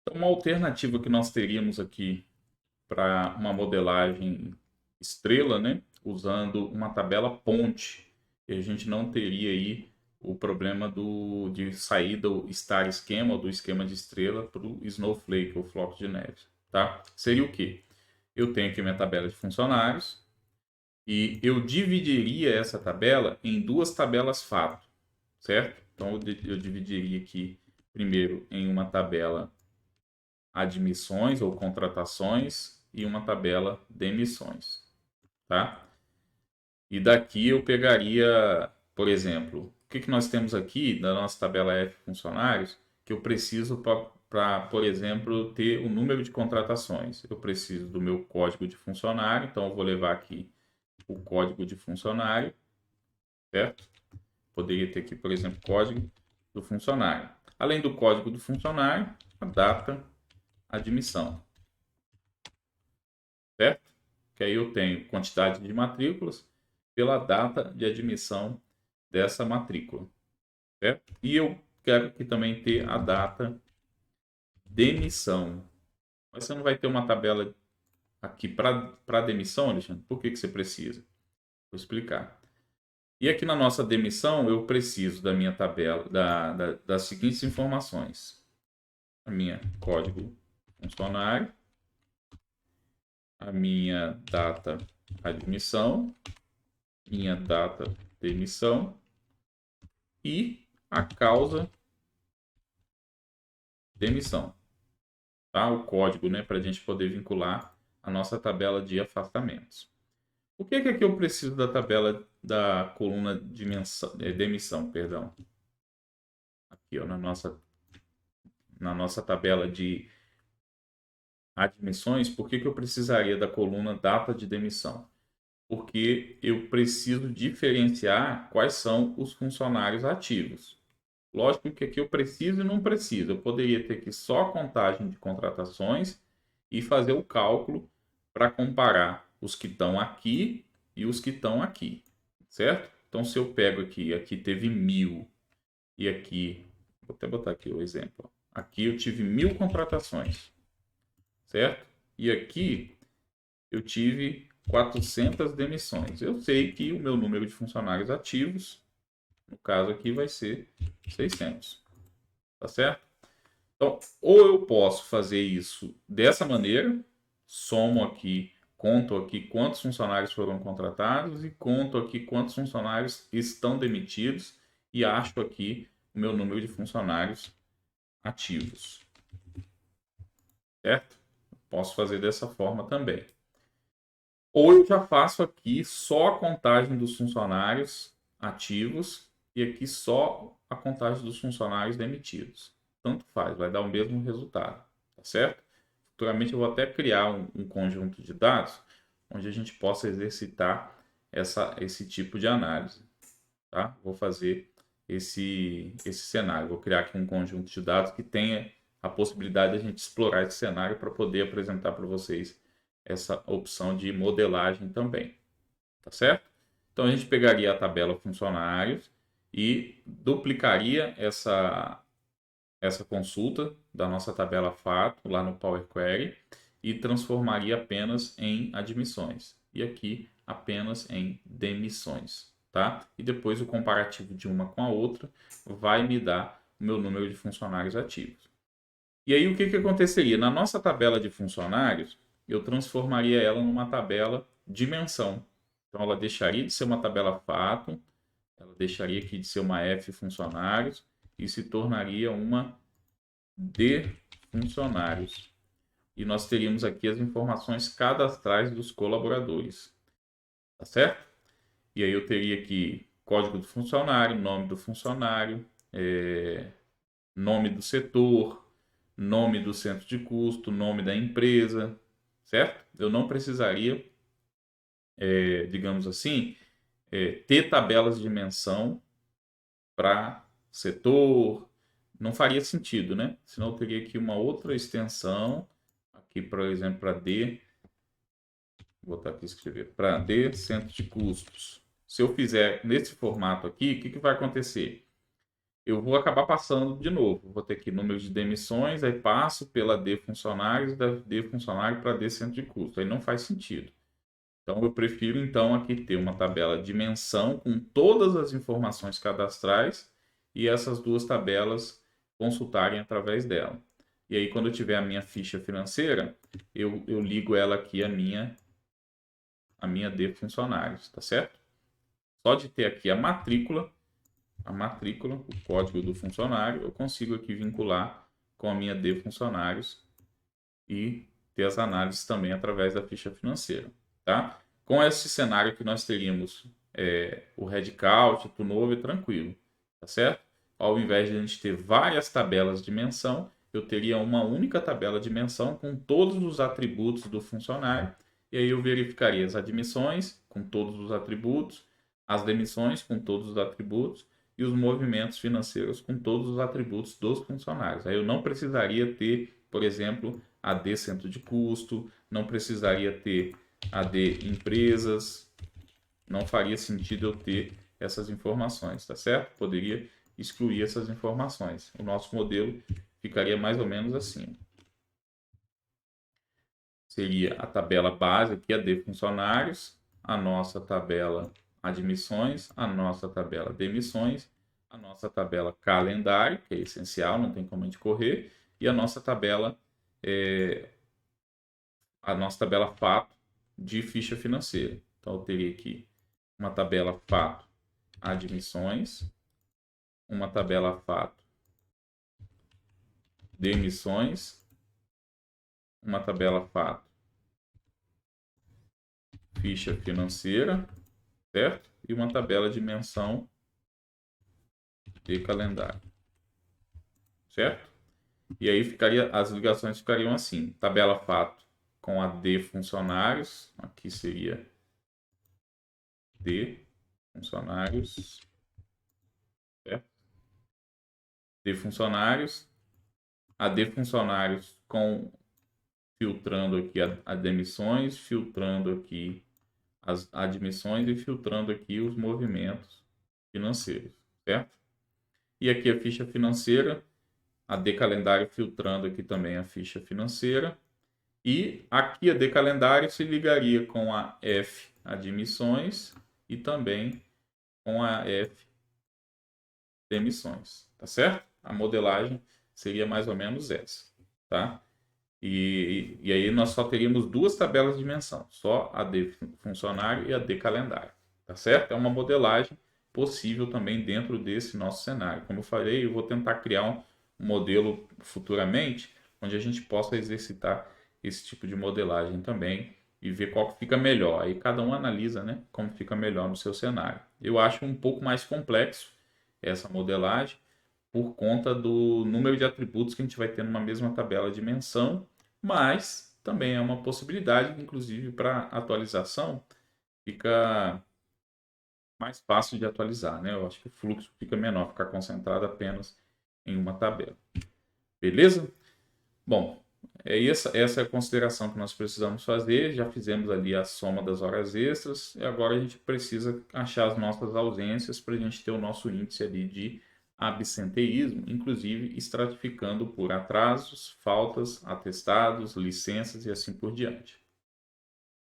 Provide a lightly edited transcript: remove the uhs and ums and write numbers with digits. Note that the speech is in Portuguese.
Então, uma alternativa que nós teríamos aqui para uma modelagem estrela, né, usando uma tabela ponte, e a gente não teria aí o problema de sair do star esquema, ou do esquema de estrela, para o snowflake, ou floco de neve. Tá? Seria o quê? Eu tenho aqui minha tabela de funcionários, e eu dividiria essa tabela em duas tabelas fato, certo? Então eu dividiria aqui primeiro em uma tabela admissões ou contratações e uma tabela demissões, tá? E daqui eu pegaria, por exemplo, o que nós temos aqui na nossa tabela F funcionários que eu preciso para, por exemplo, ter o número de contratações. Eu preciso do meu código de funcionário, então eu vou levar aqui o código de funcionário, certo? Poderia ter aqui, por exemplo, código do funcionário. Além do código do funcionário, a data, admissão, certo? Que aí eu tenho quantidade de matrículas pela data de admissão dessa matrícula, certo? E eu quero aqui também ter a data de emissão. Mas você não vai ter uma tabela aqui para demissão, Alexandre? Por que você precisa? Vou explicar. E aqui na nossa demissão, eu preciso da minha tabela, das seguintes informações. A minha código funcionário, a minha data de admissão, minha data de emissão e a causa de emissão. Tá? O código, né, para a gente poder vincular a nossa tabela de afastamentos. Por que aqui eu preciso da tabela da coluna de demissão, perdão? Aqui, ó, na nossa tabela de admissões, por que eu precisaria da coluna data de demissão? Porque eu preciso diferenciar quais são os funcionários ativos. Lógico que aqui eu preciso e não preciso. Eu poderia ter aqui só a contagem de contratações e fazer o cálculo para comparar os que estão aqui e os que estão aqui, certo? Então, se eu pego aqui teve 1.000 e aqui, vou até botar aqui o exemplo. Aqui eu tive 1.000 contratações, certo? E aqui eu tive 400 demissões. Eu sei que o meu número de funcionários ativos, no caso aqui, vai ser 600, tá certo? Então, ou eu posso fazer isso dessa maneira, somo aqui, conto aqui quantos funcionários foram contratados e conto aqui quantos funcionários estão demitidos e acho aqui o meu número de funcionários ativos, certo? Posso fazer dessa forma também. Ou eu já faço aqui só a contagem dos funcionários ativos e aqui só a contagem dos funcionários demitidos. Tanto faz, vai dar o mesmo resultado, tá certo? Futuramente eu vou até criar um conjunto de dados onde a gente possa exercitar esse tipo de análise, tá? Vou fazer esse cenário, vou criar aqui um conjunto de dados que tenha a possibilidade de a gente explorar esse cenário para poder apresentar para vocês essa opção de modelagem também, tá certo? Então a gente pegaria a tabela funcionários e duplicaria essa consulta da nossa tabela fato lá no Power Query e transformaria apenas em admissões e aqui apenas em demissões, tá? E depois o comparativo de uma com a outra vai me dar o meu número de funcionários ativos. E aí o que aconteceria? Na nossa tabela de funcionários, eu transformaria ela numa tabela dimensão. Então ela deixaria de ser uma tabela fato, ela deixaria aqui de ser uma F funcionários e se tornaria uma D funcionários. E nós teríamos aqui as informações cadastrais dos colaboradores, tá certo? E aí eu teria aqui código do funcionário, nome do funcionário, nome do setor, nome do centro de custo, nome da empresa, certo? Eu não precisaria, digamos assim, ter tabelas de dimensão para setor, não faria sentido, né? Senão eu teria aqui uma outra extensão, aqui, por exemplo, para D, vou botar aqui escrever, para D, centro de custos. Se eu fizer nesse formato aqui, o que vai acontecer? eu vou acabar passando de novo. Vou ter aqui número de demissões, aí passo pela D funcionários, da D funcionário para D centro de custo. Aí não faz sentido. Então, eu prefiro, então, aqui ter uma tabela dimensão com todas as informações cadastrais e essas duas tabelas consultarem através dela. E aí, quando eu tiver a minha ficha financeira, eu ligo ela aqui a minha D funcionários, tá certo? Só de ter aqui a matrícula, o código do funcionário, eu consigo aqui vincular com a minha D funcionários e ter as análises também através da ficha financeira, tá? Com esse cenário que nós teríamos o headcount, turnover, tranquilo, tá certo? Ao invés de a gente ter várias tabelas de menção, eu teria uma única tabela de menção com todos os atributos do funcionário, e aí eu verificaria as admissões com todos os atributos, as demissões com todos os atributos e os movimentos financeiros com todos os atributos dos funcionários. Aí eu não precisaria ter, por exemplo, AD centro de custo, não precisaria ter AD empresas, não faria sentido eu ter essas informações, tá certo? Poderia excluir essas informações. O nosso modelo ficaria mais ou menos assim. Seria a tabela base aqui, AD funcionários, a nossa tabela admissões, a nossa tabela demissões, a nossa tabela calendário, que é essencial, não tem como a gente correr, e a nossa tabela fato de ficha financeira. Então, eu teria aqui uma tabela fato admissões, uma tabela fato demissões, uma tabela fato ficha financeira, certo? E uma tabela de menção de calendário, certo? E aí as ligações ficariam assim: tabela fato com a D funcionários, aqui seria D funcionários, certo? D funcionários, a D funcionários com filtrando aqui as demissões, filtrando aqui as admissões e filtrando aqui os movimentos financeiros, certo? E aqui a ficha financeira, a D calendário filtrando aqui também a ficha financeira. E aqui a D calendário se ligaria com a F admissões e também com a F demissões, tá certo? A modelagem seria mais ou menos essa, tá? E aí nós só teríamos duas tabelas de dimensão, só a de funcionário e a de calendário, tá certo? É uma modelagem possível também dentro desse nosso cenário. Como eu falei, eu vou tentar criar um modelo futuramente, onde a gente possa exercitar esse tipo de modelagem também e ver qual que fica melhor. Aí cada um analisa, né, como fica melhor no seu cenário. Eu acho um pouco mais complexo essa modelagem, por conta do número de atributos que a gente vai ter numa mesma tabela de menção, mas também é uma possibilidade, inclusive para atualização, fica mais fácil de atualizar, né? Eu acho que o fluxo fica menor, ficar concentrado apenas em uma tabela. Beleza? Bom, essa é a consideração que nós precisamos fazer. Já fizemos ali a soma das horas extras e agora a gente precisa achar as nossas ausências para a gente ter o nosso índice ali de absenteísmo, inclusive estratificando por atrasos, faltas, atestados, licenças e assim por diante.